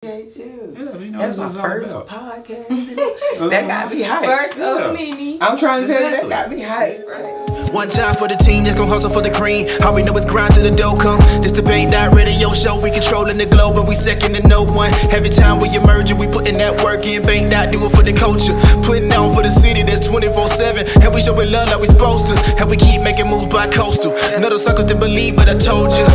appreciate you. Yeah, you know, That's my what it's all first about. podcast. That got me hyped. First Yeah. of many. I'm trying to tell you, that Exactly. got me hyped. Right? One time for the team that's gon' hustle for the green. All we know is grind till the dough come. This the Bait Dot Radio Show. We controlling the globe and we second to no one. Every time we emerge, we putting that work in. Bait Dot do it for the culture. Putting on for the city that's 24/7. And we showing love like we supposed to. And we keep making moves by coastal. None of those suckers didn't believe, but I told you.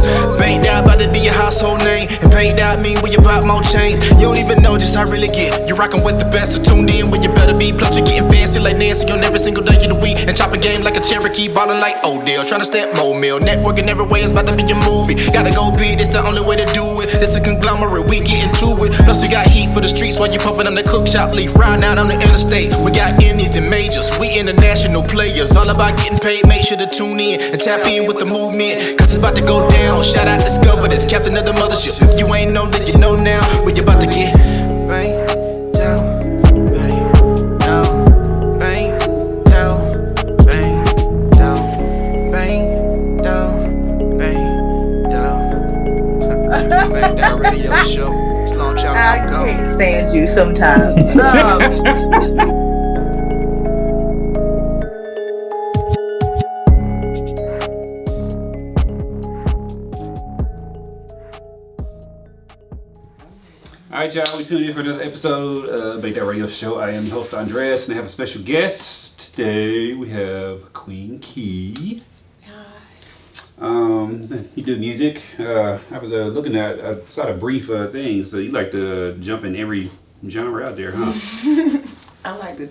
Bait Dot about to be a household name. And Bait Dot mean we about more change. You don't even know just how I really get. You're rocking with the best, so tuned in when you better be. Plus we getting fancy like Nancy on every single day of the week. And chopping game like a Cherokee, ballin' like Odell. Tryna step more meal. Networking every way is about to be a movie. Gotta go big, it's the only way to do it. It's a conglomerate, we getting to it. Plus we got heat for the streets while you puffin' on the cook shop leaf. Riding out on the interstate, we got indies and majors. We international players, all about getting paid. Make sure to tune in and tap in with the movement, cause it's about to go down. Shout out Discover, this captain of the mothership. If you ain't know, then you know now. We about to get bang down, bang down, bang down, bang down, bang down, bang down. Bang Down Radio Show. Slow shout I out, go. can't stand you sometimes. All right, y'all, we tuned in for another episode of Bait Dot Radio Show. I am your host, Andres, and I have a special guest. Today, we have Queen Key. You do music. I was looking at, I saw a brief thing, so you like to jump in every genre out there, huh? I like to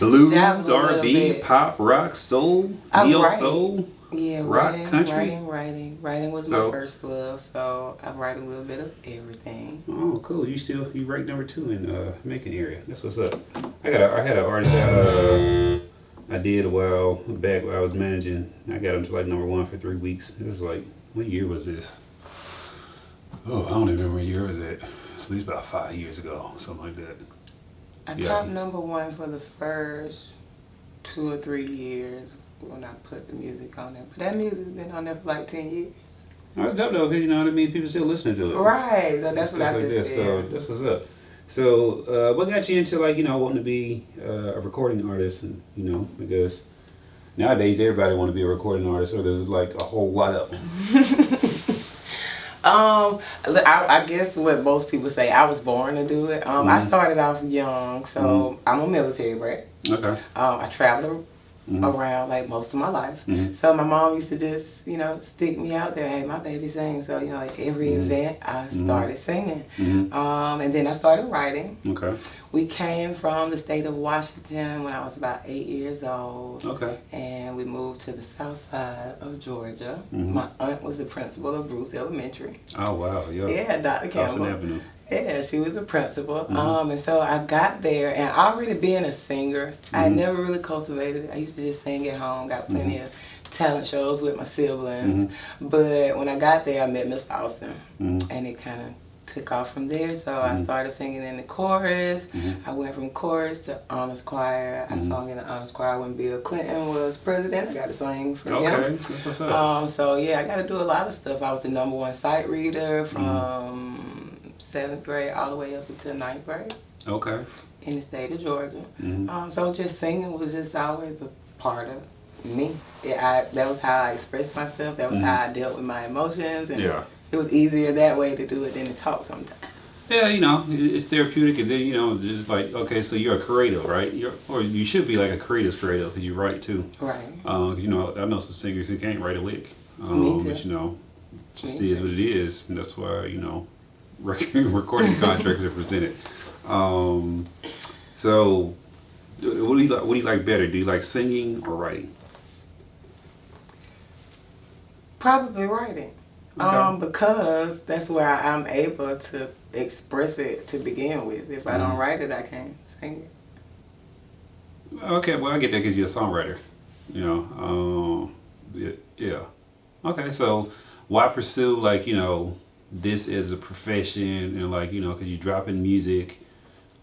Blues, dabble a little R&B, bit. pop, rock, soul, I neo write. soul. Yeah, Rock, writing, country? Writing was So- my first love, so I write a little bit of everything. Oh, cool. You rank number 2 in Macon area. That's what's up. I had an artist that I did a while back when I was managing. I got him to like number 1 for 3 weeks. It was like, what year was this? Oh, I don't even remember what year it was at. It's at least about 5 years ago, something like that. I Yeah. top number 1 for the first 2 or 3 years when I put the music on there. But that music's been on there for like 10 years. That's dope though, because you know what I mean? People still listening to it. Right, so that's Stuff what I like just that. said. So that's what's up. So what got you into like, you know, wanting to be a recording artist? And, you know, because nowadays everybody want to be a recording artist, or there's like a whole lot of them. I guess what most people say, I was born to do it. I started off young, so I'm a military brat. Okay. I traveled around like most of my life. Mhm. So my mom used to just, you know, stick me out there. Hey, my baby sings. So, you know, at every event I started singing. And then I started writing. Okay. We came from the state of Washington when I was about 8 years old. Okay. And we moved to the south side of Georgia. Mhm. My aunt was the principal of Bruce Elementary. Oh wow. Yeah. Yeah, Dr. Dawson Campbell. Avenue. Yeah, she was the principal. And so I got there, and already being a singer, I never really cultivated it. I used to just sing at home, got plenty of talent shows with my siblings. But when I got there, I met Miss Austin, and it kind of took off from there. So I started singing in the chorus. I went from chorus to honors choir. I sung in the honors choir when Bill Clinton was president. I got to sing for him. Okay. That's what's up. So yeah, I got to do a lot of stuff. I was the number 1 sight reader from 7th grade all the way up until 9th grade Okay. in the state of Georgia. So just singing was just always a part of me. That was how I expressed myself. That was how I dealt with my emotions. And Yeah. it was easier that way to do it than to talk sometimes. Yeah, you know, it's therapeutic, and then you know, just like okay, so you're a creative, right? Or you should be like a creative because you write too. Right. 'Cause, you know, I know some singers who can't write a lick. Me too. But you know, just Me is what it is, and that's why you know, recording contracts are presented. So, what do you like? What do you like better? Do you like singing or writing? Probably writing. Okay. Because that's where I'm able to express it to begin with. If I don't write it, I can't sing it. Okay, well I get that because you're a songwriter. You know, yeah. Okay, so why pursue like you know this as a profession and like you know because you drop in music.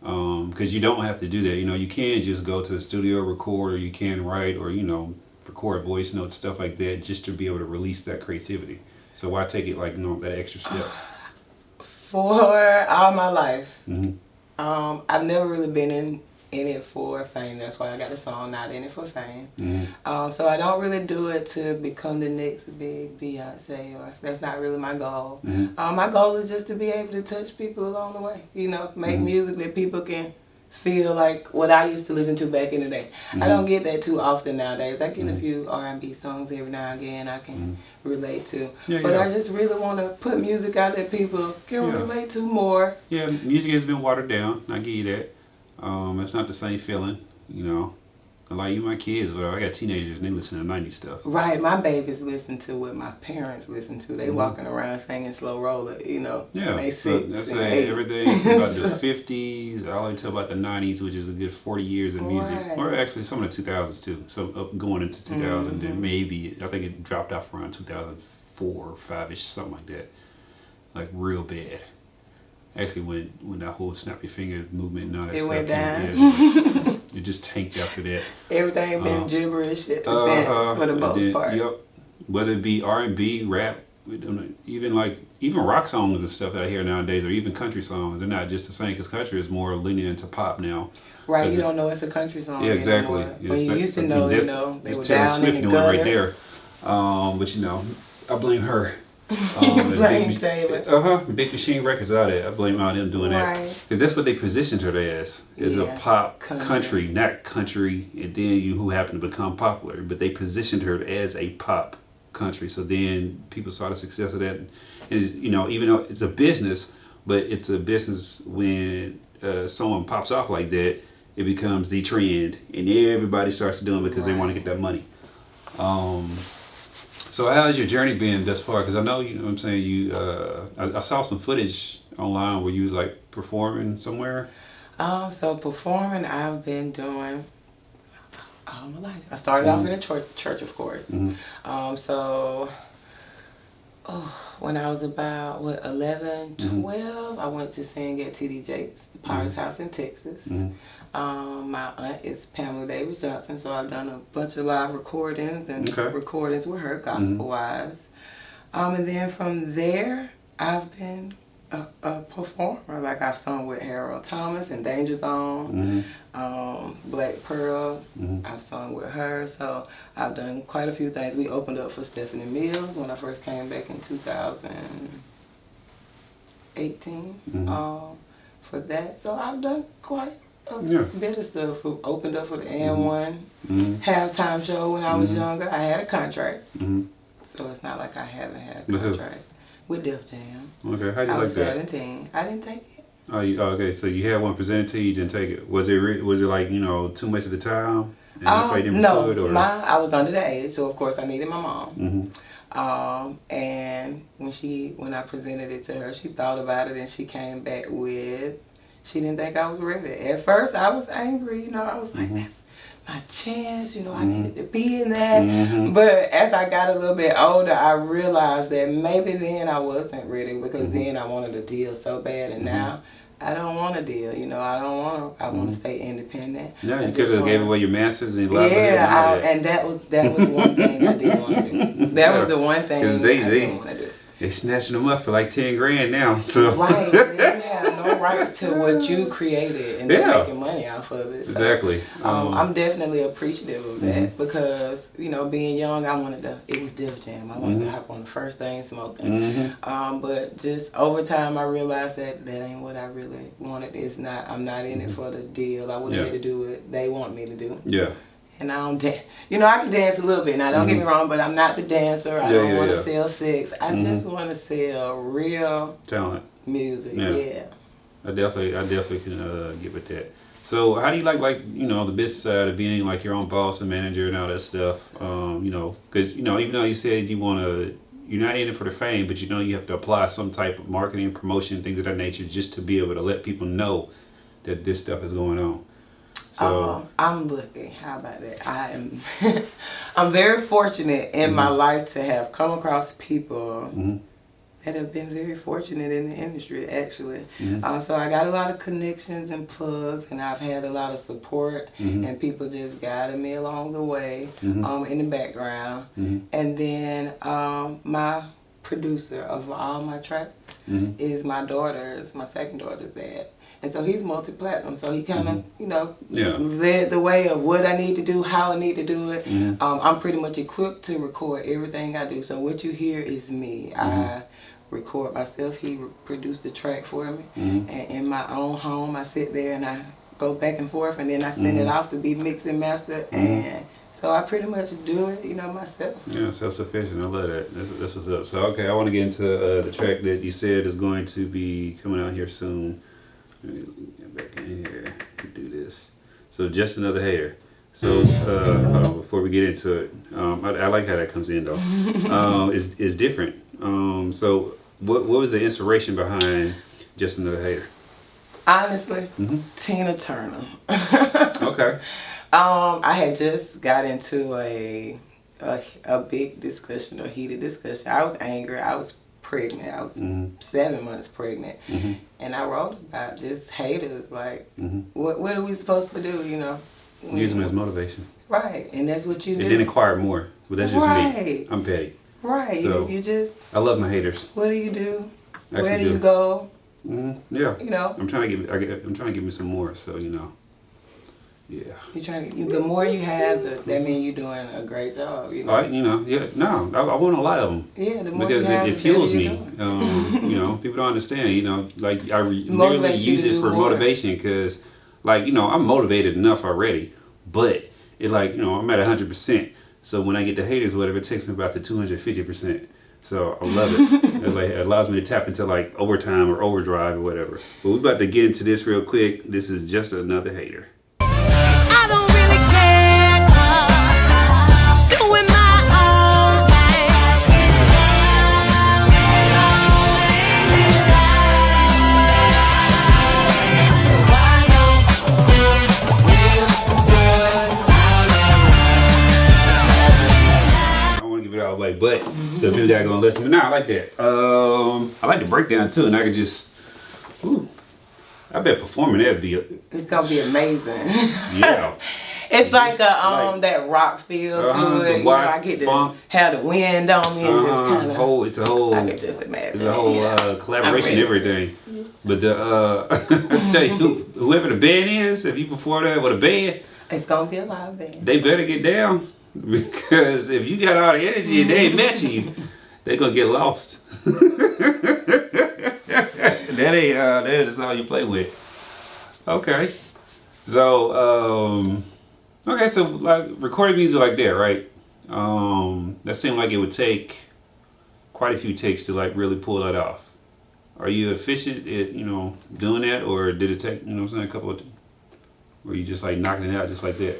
Because you don't have to do that. You know, you can just go to the studio, record, or you can write, or you know, record voice notes, stuff like that, just to be able to release that creativity. So why take it like you know, that extra steps? For all my life. Mhm. I've never really been in it for fame. That's why I got a song, Not In It For Fame. Mhm. So I don't really do it to become the next big Beyonce, or that's not really my goal. Mhm. My goal is just to be able to touch people along the way. You know, make Mhm. music that people can feel like what I used to listen to back in the day. I don't get that too often nowadays. I get a few R&B songs every now and again I can relate to. Yeah, But yeah. I just really want to put music out that people can Yeah. relate to more. Yeah, music has been watered down. I give you that. It's not the same feeling, you know. Like you, my kids, well, I got teenagers and they listen to 90s stuff. Right, my babies listen to what my parents listen to. They walking around singing Slow Roller, you know. Yeah, They so 6 that's and like 8. everything from about the 50s all the way to about the 90s, which is a good 40 years of music. Right. Or actually some of the 2000s too. So up going into 2000, then maybe, I think it dropped off around 2004 or 5-ish, something like that. Like real bad. Actually, when that whole snap your fingers movement and all that It stuff went came, down. yeah, it just tanked after that. Everything been gibberish at the sense for the And most then, part. Yep. Whether it be R&B, rap, even rock songs and stuff that I hear nowadays, or even country songs, they're not just the same because country is more lenient to pop now. Right, Is you it- don't know it's a country song Yeah, exactly. anymore. Yeah, When you that's- used to I mean, know, you that- know, they that's were Taylor down Swift in the doing gutter. right there. But you know, I blame her. Blame Taylor. Big Machine Records out there. I blame all them doing that. Right. Because that's what they positioned her as a Yeah, pop country. country, not country, and then you who happened to become popular. But they positioned her as a pop country. So then people saw the success of that. And it's, you know, even though it's a business, but it's a business when someone pops off like that, it becomes the trend, and everybody starts doing it because they want to get that money. So how's your journey been thus far? Because I know, you know what I'm saying, you, I saw some footage online where you was like performing somewhere. So performing, I've been doing all my life. I started off in a church, of course. So when I was about 11, 12, I went to sing at TD Jakes, the Potter's House in Texas. My aunt is Pamela Davis Johnson, so I've done a bunch of live recordings and recordings with her, gospel wise. And then from there, I've been a performer. Like I've sung with Harold Thomas and Danger Zone, Black Pearl. I've sung with her, so I've done quite a few things. We opened up for Stephanie Mills when I first came back in 2018 for that. So I've done quite a bit of stuff. We opened up for the N1 halftime show when I was younger. I had a contract, so it's not like I haven't had a contract. With Def Jam. Okay, how do you I like was that? 17. I didn't take it. Oh, okay, so you had one presented to you, you didn't take it. Was it like, you know, too much at the time? And that's why you didn't no, pursue it, or? I was under the age, so of course I needed my mom. And when I presented it to her, she thought about it and she came back with, she didn't think I was ready. At first I was angry, you know, I was like, that's my chance, you know, I needed to be in that. But as I got a little bit older, I realized that maybe then I wasn't ready because then I wanted a deal so bad, and now I don't want a deal, you know, I want to stay independent. Yeah, you could have gave away your masters and livelihood. Yeah, and that was one thing I didn't want to do. That was the one thing I didn't want to do. They snatching them up for like 10 grand now. So. Right, and then you have no rights to what you created, and they're making money off of it. So, Exactly. I'm definitely appreciative of that because, you know, being young, it was Def Jam. I wanted to hop on the first thing smoking. But just over time, I realized that ain't what I really wanted. I'm not in it for the deal. I wasn't here to do what they want me to do. Yeah. And I don't you know, I can dance a little bit. Now, don't get me wrong, but I'm not the dancer. I don't want to sell sex. I just want to sell real talent music. Yeah. I definitely can get with that. So how do you like, you know, the business side of being like your own boss and manager and all that stuff? You know, because, you know, even though you said you're not in it for the fame, but you know you have to apply some type of marketing, promotion, things of that nature just to be able to let people know that this stuff is going on. So I'm lucky. How about that? I'm very fortunate in my life to have come across people that have been very fortunate in the industry, actually. So I got a lot of connections and plugs, and I've had a lot of support, and people just guided me along the way in the background. And then my producer of all my tracks Mhm. is my second daughter's dad. And so he's multi-platinum, so he kind of, you know, Yeah. led the way of what I need to do, how I need to do it. Mhm. I'm pretty much equipped to record everything I do. So what you hear is me. I record myself. He produced the track for me. Mhm. And in my own home, I sit there and I go back and forth, and then I send it off to be mixed and mastered. And so I pretty much do it, you know, myself. Yeah, self-sufficient. I love that. That's what's up. So, okay, I want to get into the track that you said is going to be coming out here soon. Let me get back in here and do this. So, Just Another Hater. So, hold on, before we get into it, I like how that comes in, though. It's different. So, what was the inspiration behind Just Another Hater? Honestly, Tina Turner. Okay. I had just got into a big discussion or heated discussion. I was angry. I was pregnant. I was 7 months pregnant, and I wrote about just haters. Like, what are we supposed to do? You know, Use them as motivation. right, and that's what you do. And then inquire more. But that's just me. Right. I'm petty. Right, So- you just I love my haters. what do you do? Actually Where do do. you go? Yeah. You know, I'm trying to give me some more. So you know. Yeah. you're trying to. The more you have, that means you're doing a great job. You know. All right. You know. Yeah. No. I want a lot of them. Yeah, the more Because you have, it the fuels better me. you're doing. You know, people don't understand. You know, like I literally Motivates you use to it do for more. motivation because, like, you know, I'm motivated enough already, but it's like, you know, I'm at 100%. So when I get the haters, whatever, it takes me about the 250%. So I love it. It's like it allows me to tap into like overtime or overdrive or whatever. But we're about to get into this real quick. This is Just Another Hater. I don't really care. Doing my own I don't want to give it all away, but the people that are gonna listen. But nah, I like that. I like the breakdown too, and I could just, ooh, I bet performing that'd be, It's gonna be amazing. yeah. It's like a like- that rock feel Uh-huh, to the it. You know, I rock, get to funk. have the wind on me and just kind of. It's a whole, I can just imagine. it's a whole yeah. collaboration, I'm ready. everything. But the, I tell you, whoever the band is, if you perform that with a band, It's gonna be a live band. they better get down because if you got all the energy and they ain't matching you, they gonna get lost. That is all you play with. Okay. So, okay, so like recording music like that, right? That seemed like it would take quite a few takes to like really pull that off. Are you efficient at, you know, doing that, or did it take, you know what I'm saying, a couple of, were you just like knocking it out just like that?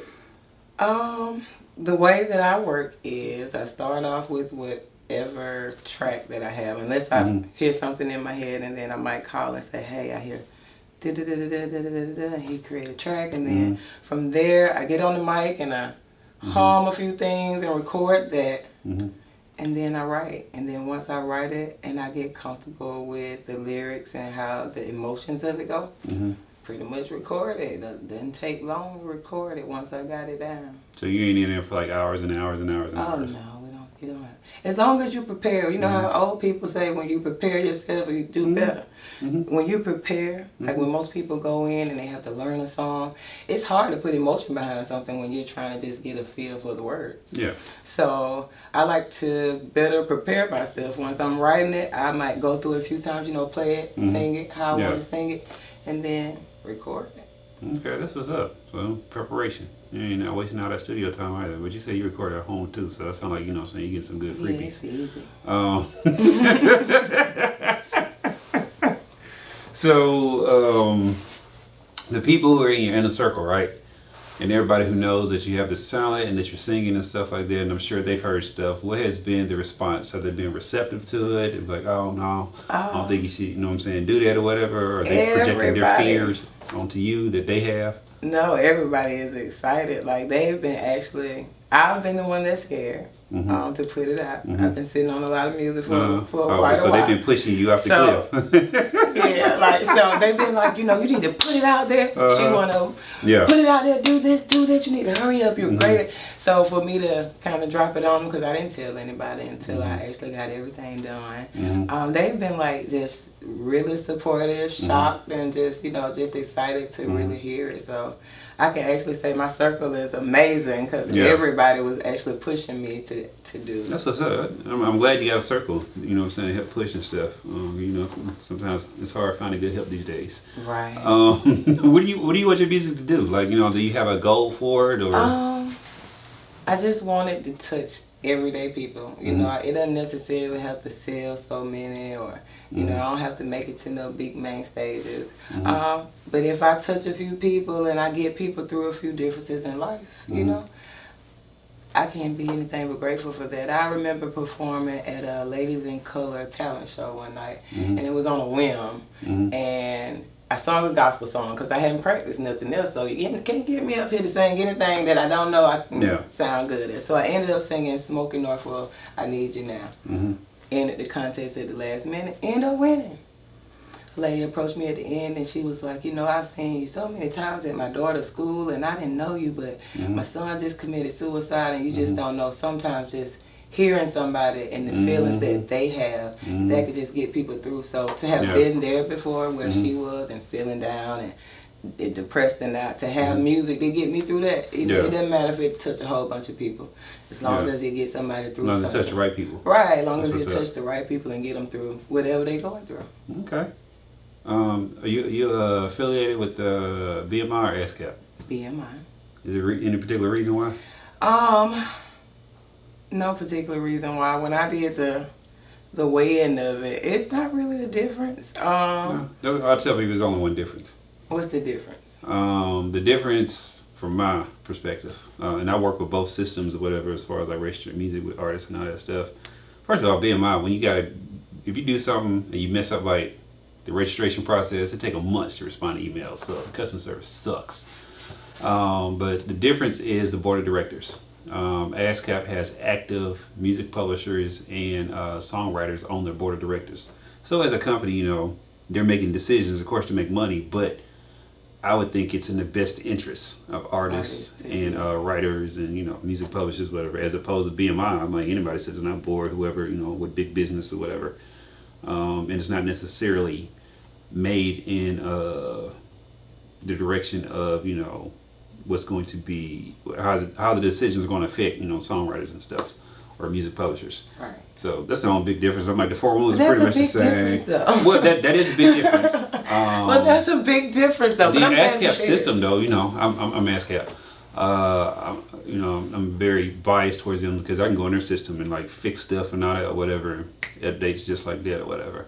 The way that I work is I start off with whatever track that I have, unless I hear something in my head, and then I might call and say, hey, I hear da-da-da-da-da-da-da-da, and he create a track, and then from there I get on the mic and I hum a few things and record that, and then I write. And then once I write it and I get comfortable with the lyrics and how the emotions of it go, pretty much record it. It doesn't take long to record it once I got it down. So you ain't in there for like hours and hours and hours and Oh hours. no, you don't have. As long as you prepare, you know how old people say when you prepare yourself, you do better. When you prepare, like when most people go in and they have to learn a song, it's hard to put emotion behind something when you're trying to just get a feel for the words. Yeah. So I like to better prepare myself. Once I'm writing it, I might go through it a few times, you know, play it, sing it, how I Yeah. want to sing it, and then record it. Okay, that's what's up. So preparation. You ain't not wasting all that studio time either. But you say you record at home too, so that sounds like, you know what I'm saying, you get some good Yeah, freebies. it's easy. So, the people who are in your inner circle, right? And everybody who knows that you have this talent and that you're singing and stuff like that, and I'm sure they've heard stuff. What has been the response? Have they been receptive to it? It's like, oh no, I don't think you should, you know what I'm saying, do that or whatever. Or are they projecting their Everybody. fears onto you that they have? No, everybody is excited. Like they've been actually, I've been the one that's scared. to put it out. I've been sitting on a lot of music for quite a while. So they've been pushing you off the cliff. Yeah, like, so they've been like, you need to put it out there. She wanna put it out there, do this, you need to hurry up, you're great. So for me to kind of drop it on them, because I didn't tell anybody until I actually got everything done. They've been like just really supportive, shocked, and just, just excited to really hear it. So I can actually say my circle is amazing, because everybody was actually pushing me to do. That's what's up. I'm glad you got a circle, you know what I'm saying, help push and stuff. Sometimes it's hard finding good help these days. Right. What do you want your music to do? Like, do you have a goal for it, or? I just wanted to touch everyday people. It doesn't necessarily have to sell so many, or I don't have to make it to no big main stages. But if I touch a few people and I get people through a few differences in life, I can't be anything but grateful for that. I remember performing at a Ladies in Color talent show one night, and it was on a whim, and I sung a gospel song because I hadn't practiced nothing else. So you can't get me up here to sing anything that I don't know I can sound good at. So I ended up singing Smokey Norfolk, I Need You Now. Ended the contest at the last minute, ended up winning. A lady approached me at the end and she was like, I've seen you so many times at my daughter's school and I didn't know you, but my son just committed suicide and you just don't know. Sometimes just hearing somebody and the feelings that they have, that could just get people through. So to have been there before where she was and feeling down and depressed and that, to have music to get me through that, it doesn't matter if it touch a whole bunch of people. As long as it gets somebody through something. As long as it touch the right people. Right, as long as it touch the right people and get them through whatever they're going through. Okay. Are you affiliated with BMI or ASCAP? BMI. Is there any particular reason why? No particular reason why. When I did the weigh-in of it, it's not really a difference. No, I'll tell people there's only one difference. What's the difference? The difference from my perspective, and I work with both systems or whatever as far as like registered music with artists and all that stuff. First of all, BMI, if you do something and you mess up like the registration process, it takes a month to respond to emails, so the customer service sucks. But the difference is the board of directors. ASCAP has active music publishers and songwriters on their board of directors. So as a company, they're making decisions, of course, to make money, but I would think it's in the best interest of artists and writers and music publishers, whatever, as opposed to BMI. I'm like, anybody sits on that board, whoever, with big business or whatever. And it's not necessarily made in the direction of what's going to be, how the decisions are going to affect songwriters and stuff, or music publishers. Right. So that's the only big difference. I'm like, the formula is pretty much the same. Well, that is a big difference. Well, that's a big difference though. The ASCAP system though, I'm ASCAP. I'm very biased towards them because I can go in their system and like fix stuff and all that or whatever, updates just like that or whatever.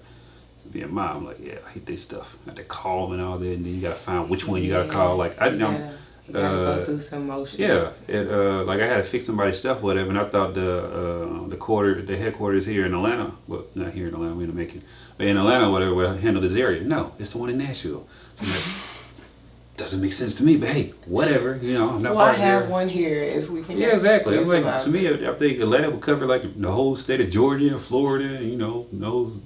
BMI, I'm like, I hate this stuff. I have to call them and all that, and then you gotta find which one you gotta call. Like you gotta go through some motions. Yeah, like I had to fix somebody's stuff, whatever, and I thought the headquarters here in Atlanta, well, not here in Atlanta, we're in Macon, but in Atlanta, whatever, will handle this area. No, it's the one in Nashville. I'm like, doesn't make sense to me, but hey, whatever, I'm not part of I have one here if we can. Yeah, exactly. I'm like, to me, I think Atlanta would cover like the whole state of Georgia and Florida, and knows,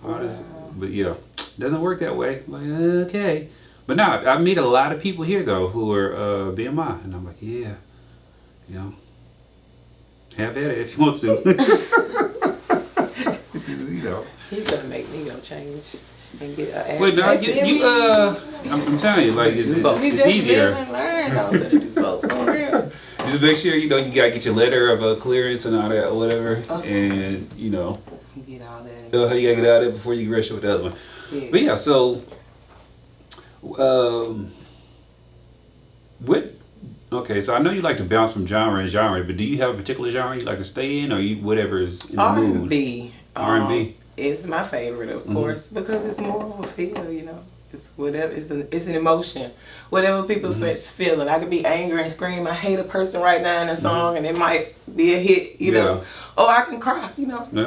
how does, but yeah, doesn't work that way. Like, okay. But now, I meet a lot of people here though who are BMI, and I'm like, yeah, have at it if you want to. He's gonna make me go change and get an. Wait, no, I'm telling you, like, it's easier. I'm gonna do both. For real. Just make sure you gotta get your letter of clearance and all that or whatever, and You get all that. you gotta get out of it before you can register with the other one. Yeah. But yeah, so. Okay, so I know you like to bounce from genre to genre, but do you have a particular genre you like to stay in, or you whatever is in the mood? R&B. R&B. It's my favorite, of course, because it's more of a feel. It's whatever. It's an emotion. Whatever people feeling. I could be angry and scream, I hate a person right now in a song, and it might be a hit. Or I can cry.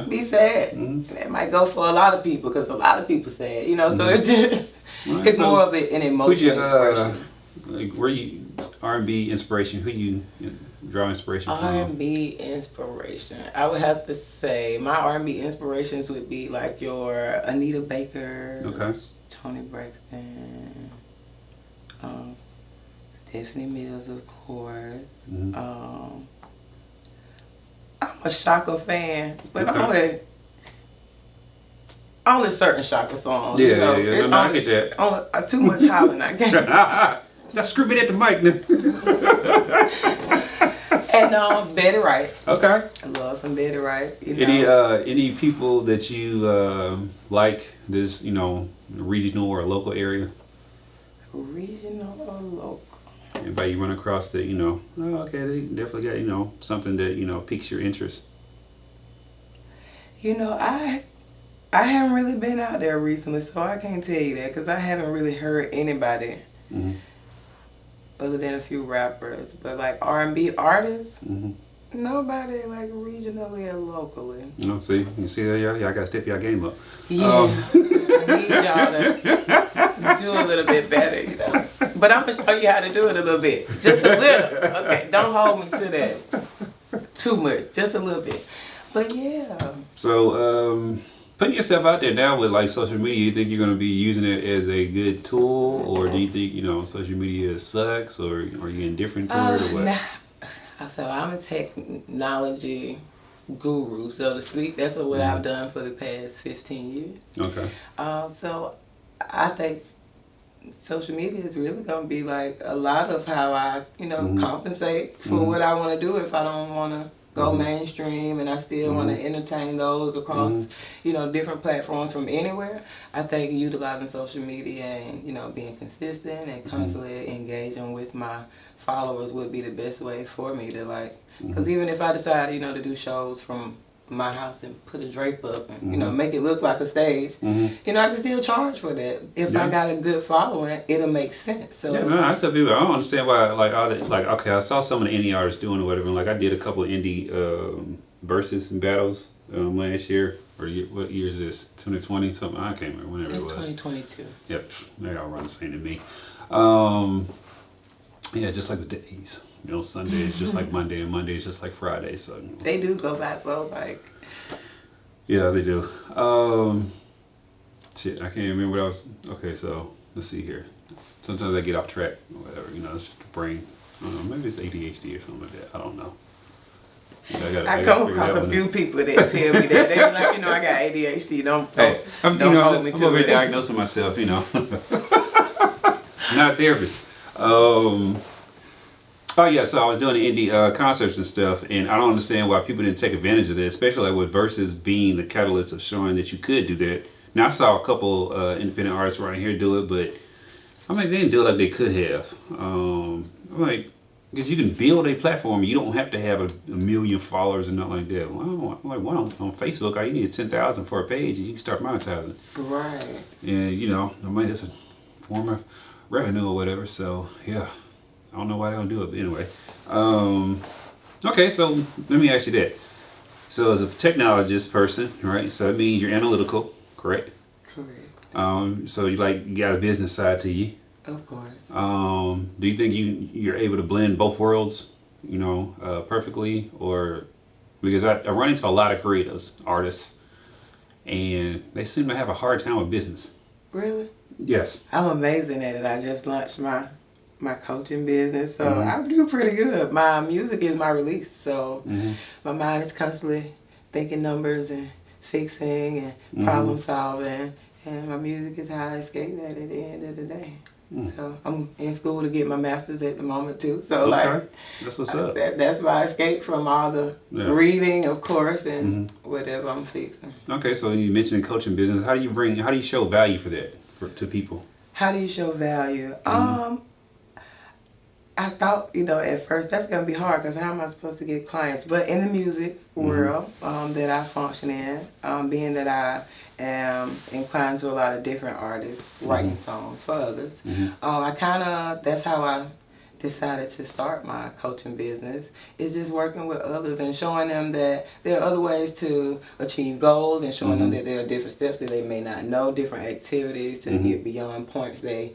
Be sad. And that might go for a lot of people because a lot of people sad. So it's just. Right, it's more of an emotional expression. Like, where you R&B inspiration? Who you draw inspiration from? R&B inspiration. I would have to say my R&B inspirations would be like your Anita Baker, Okay. Toni Braxton, Stephanie Mills, of course. Mhm. I'm a Shaka fan, but Okay. only certain Shaka songs. Yeah, you know, yeah, it's no, I only, get that. only too much hollering. I can't. Stop screaming at the mic now. And Betty Wright. Okay. I love some Betty Wright. You know. Any people that you like this, regional or local area? Regional or local? Anybody you run across that oh, okay, they definitely got something that piques your interest. I haven't really been out there recently, so I can't tell you that because I haven't really heard anybody Mm-hmm. other than a few rappers. But like R&B artists, Mm-hmm. nobody like regionally or locally. See, you see that, y'all gotta step your game up. Yeah, I need y'all to do a little bit better, But I'm gonna show you how to do it a little bit, just a little. Okay, don't hold me to that too much, just a little bit. But yeah. So, putting yourself out there now with like social media, you think you're going to be using it as a good tool, or do you think social media sucks, or are you indifferent to it, or what? Nah. So I'm a technology guru, so to speak. That's what I've done for the past 15 years. Okay. So I think social media is really going to be like a lot of how I, compensate for what I want to do if I don't want to go mainstream and I still want to entertain those across, different platforms from anywhere. I think utilizing social media and, being consistent and constantly engaging with my followers would be the best way for me to because even if I decide, to do shows from my house and put a drape up and, make it look like a stage, I can still charge for that. If I got a good following, it'll make sense. So Yeah, no, I tell people I don't understand why okay, I saw some of the indie artists doing or whatever, and I did a couple of indie verses and battles last year, or what year is this? 2020 something, I can't remember, whenever it's it was. 2022. Yep, they all run the same to me. Yeah, just like the days. Sunday is just like Monday, and Monday is just like Friday. So They do go by so yeah, they do. Shit, I can't remember what I was. Okay, so let's see here. Sometimes I get off track, or whatever. It's just the brain. I don't know, maybe it's ADHD or something like that. I don't know. I come across a few people that tell me that. They be like, I got ADHD. Don't I'm hold me I'm to over here it. diagnosing myself. Not a therapist. Oh yeah, so I was doing the indie concerts and stuff, and I don't understand why people didn't take advantage of that, especially like with Versus being the catalyst of showing that you could do that. Now I saw a couple independent artists around here do it, but I'm like, they didn't do it like they could have. I'm like, because you can build a platform, you don't have to have a million followers and nothing like that. Well, I'm like, one on Facebook, all you need is 10,000 for a page, and you can start monetizing. Right. And I mean, it's a form of revenue or whatever. So yeah. I don't know why they don't do it, but anyway. Okay, so let me ask you that. So as a technologist person, right? So that means you're analytical, correct? Correct. So you got a business side to you. Of course. Do you think you're able to blend both worlds, perfectly, or because I run into a lot of creatives, artists, and they seem to have a hard time with business. Really? Yes. I'm amazing at it. I just launched my coaching business, so I do pretty good. My music is my release, so my mind is constantly thinking numbers and fixing and problem solving, and my music is how I escape that at the end of the day. So I'm in school to get my master's at the moment too. So that's what's up. That's my escape from all the reading, of course, and whatever I'm fixing. Okay, so you mentioned coaching business. How do you show value for that to people? How do you show value? I thought, at first that's going to be hard because how am I supposed to get clients? But in the music world that I function in, being that I am inclined to a lot of different artists writing songs for others, that's how I decided to start my coaching business is just working with others and showing them that there are other ways to achieve goals, and showing them that there are different steps that they may not know, different activities to get beyond points that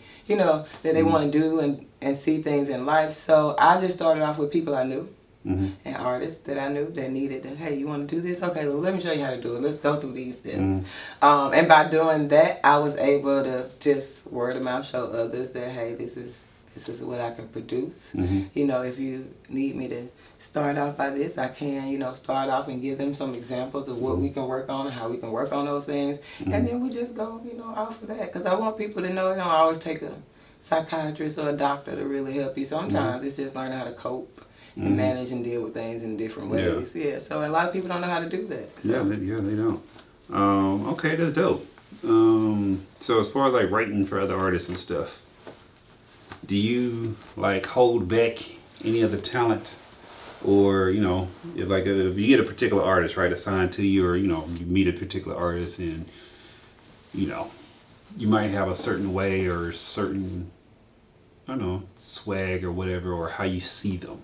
they want to do and see things in life. So I just started off with people I knew. And artists that I knew that needed to, hey, you want to do this? Okay, well, let me show you how to do it. Let's go through these steps. And by doing that, I was able to just word of mouth show others that, hey, this is what I can produce. If you need me to start off by this, I can, start off and give them some examples of what we can work on and how we can work on those things. And then we just go, off of that. Because I want people to know it don't always take a psychiatrist or a doctor to really help you. Sometimes it's just learning how to cope and manage and deal with things in different ways. Yeah. So a lot of people don't know how to do that. So. They don't. Okay, that's dope. So as far as like writing for other artists and stuff, do you like hold back any other talent, or if you get a particular artist assigned to you, or you meet a particular artist and you might have a certain way or certain swag or whatever, or how you see them.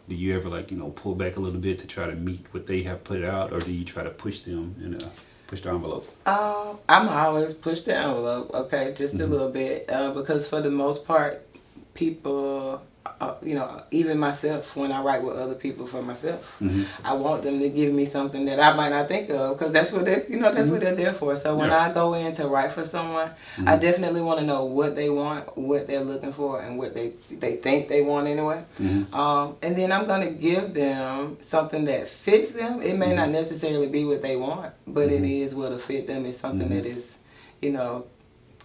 Do you ever pull back a little bit to try to meet what they have put out, or do you try to push them and push the envelope? I'm always push the envelope, okay, just a little bit, because for the most part, people, even myself, when I write with other people for myself, I want them to give me something that I might not think of, because that's what they're, that's what they're there for. So when I go in to write for someone, I definitely want to know what they want, what they're looking for, and what they think they want anyway. And then I'm going to give them something that fits them. It may not necessarily be what they want, but it is what'll fit them. It's something that is,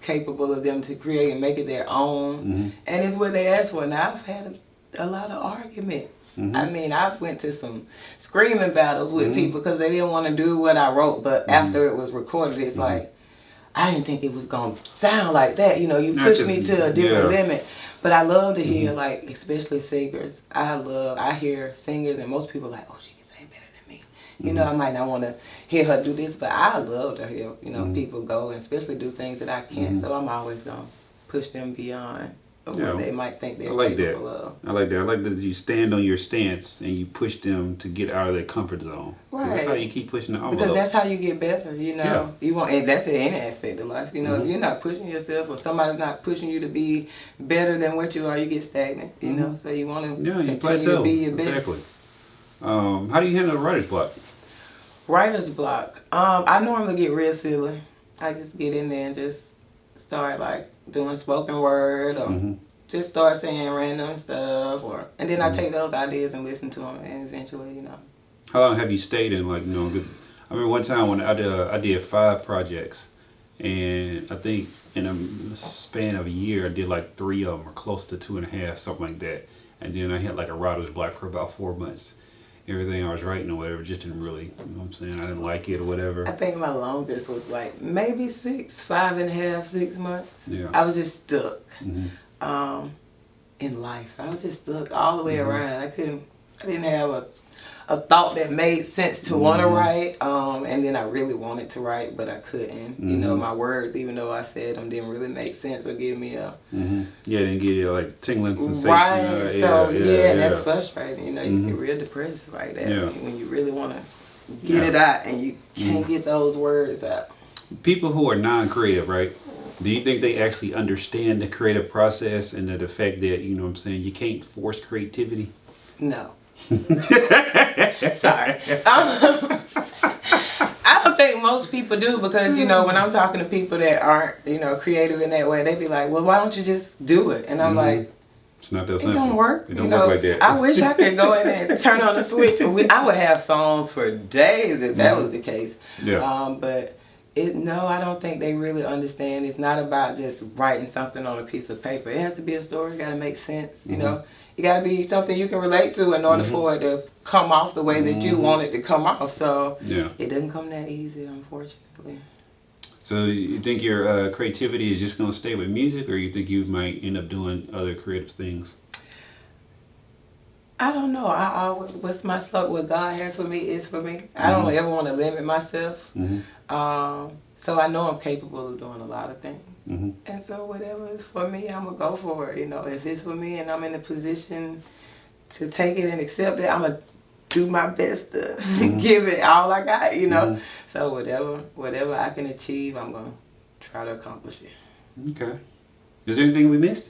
capable of them to create and make it their own, and it's what they ask for. Now I've had a lot of arguments. I mean, I've went to some screaming battles with people because they didn't want to do what I wrote, but after it was recorded, it's like, I didn't think it was gonna sound like that. You pushed me to a different limit. But I love to hear, especially singers. I hear singers, and most people like, oh, she can sing better than me. I might not want to hear her do this, but I love to hear, people go and especially do things that I can't. So I'm always going to push them beyond what they might think they're capable of. I like that. I like that you stand on your stance and you push them to get out of their comfort zone. Right. That's how you keep pushing the envelope. Because that's how you get better, You want, and that's in any aspect of life. If you're not pushing yourself, or somebody's not pushing you to be better than what you are, you get stagnant, So you want to continue to be your best. Exactly. How do you handle the writer's block? Writer's block. I normally get real silly. I just get in there and just start doing spoken word, or just start saying random stuff, and then I take those ideas and listen to them, and eventually, How long have you stayed in I remember one time when I did 5 projects, and I think in a span of a year I did 3 of them, or close to 2.5, something like that, and then I had a writer's block for about 4 months. Everything I was writing or whatever just didn't really, I didn't like it or whatever. I think my longest was maybe 5.5, 6 months. Yeah. I was just stuck in life. I was just stuck all the way around. I didn't have a thought that made sense to want to write, and then I really wanted to write, but I couldn't. My words, even though I said them, didn't really make sense or give me a... Yeah, didn't give you tingling sensation. Right, so that's frustrating. You get real depressed like that when you really want to get it out and you can't get those words out. People who are non-creative, right? Do you think they actually understand the creative process and the fact that, you can't force creativity? No. Sorry. I don't think most people do, because when I'm talking to people that aren't creative in that way, they be like, well, why don't you just do it? And I'm like, it's not that it simple. don't work. It don't work like that. I wish I could go in there and turn on the switch, and I would have songs for days if that was the case. But I don't think they really understand. It's not about just writing something on a piece of paper. It has to be a story. It got to make sense. You got to be something you can relate to in order for it to come off the way that you want it to come off. So it doesn't come that easy, unfortunately. So you think your creativity is just going to stay with music, or you think you might end up doing other creative things? I don't know. I always, what's my slope? What God has for me is for me. I don't ever want to limit myself. So I know I'm capable of doing a lot of things. Mm-hmm. And so whatever is for me, I'm gonna go for it. You know, if it's for me and I'm in a position to take it and accept it, I'm gonna do my best to give it all I got. You know, so whatever I can achieve, I'm gonna try to accomplish it. Okay. Is there anything we missed?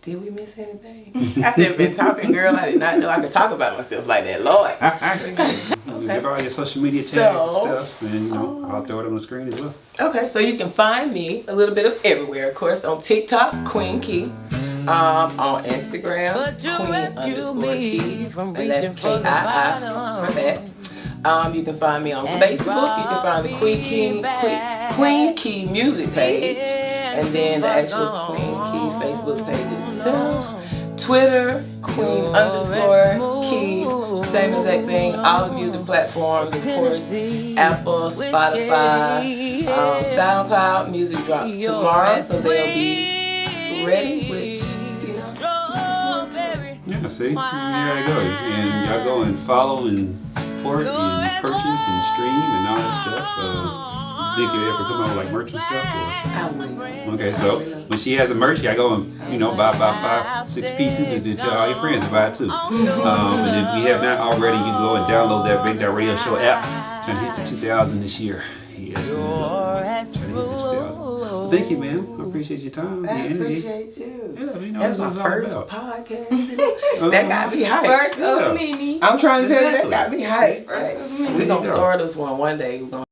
Did we miss anything? I just been talking, girl. I did not know I could talk about myself like that, Lord. Give all your social media tags So- and stuff, and you know, I'll throw it on the screen as well. Okay, so you can find me a little bit of everywhere. Of course, on TikTok, Queen Key. On Instagram, But you rescued me Queen_Key, from and that's reaching for the KII bottom. for that. You can find me on And Facebook. You can find the brought Queen me Key, back. Queen Key music page, Yeah, and then the actual gone. Queen Key Facebook page itself. Twitter, Queen_Key, same exact thing. All the music platforms, of course, Apple, Spotify, SoundCloud. Music drops tomorrow, so they'll be ready, which, you know. Yeah, see? There you go. And y'all go and follow and support and purchase and stream and all that stuff. Think you ever come out with like merch and stuff? I will. Okay, so when she has a merch, y'all go and, you know, buy about 5, 6 pieces and then tell all your friends to buy it too. And if we have not already, you can go and download that Big Dot Radio Show app. Trying to hit the 2,000 this year. Yes. Trying to hit the 2,000. Well, thank you, man. I appreciate your time, your I energy. appreciate you. Yeah, you know, That's my what it's all first about. podcast. That got me hyped. First Yeah. of many. I'm trying to tell you, that Exactly. got me hyped. First of many. We're going to start this one day. We're gonna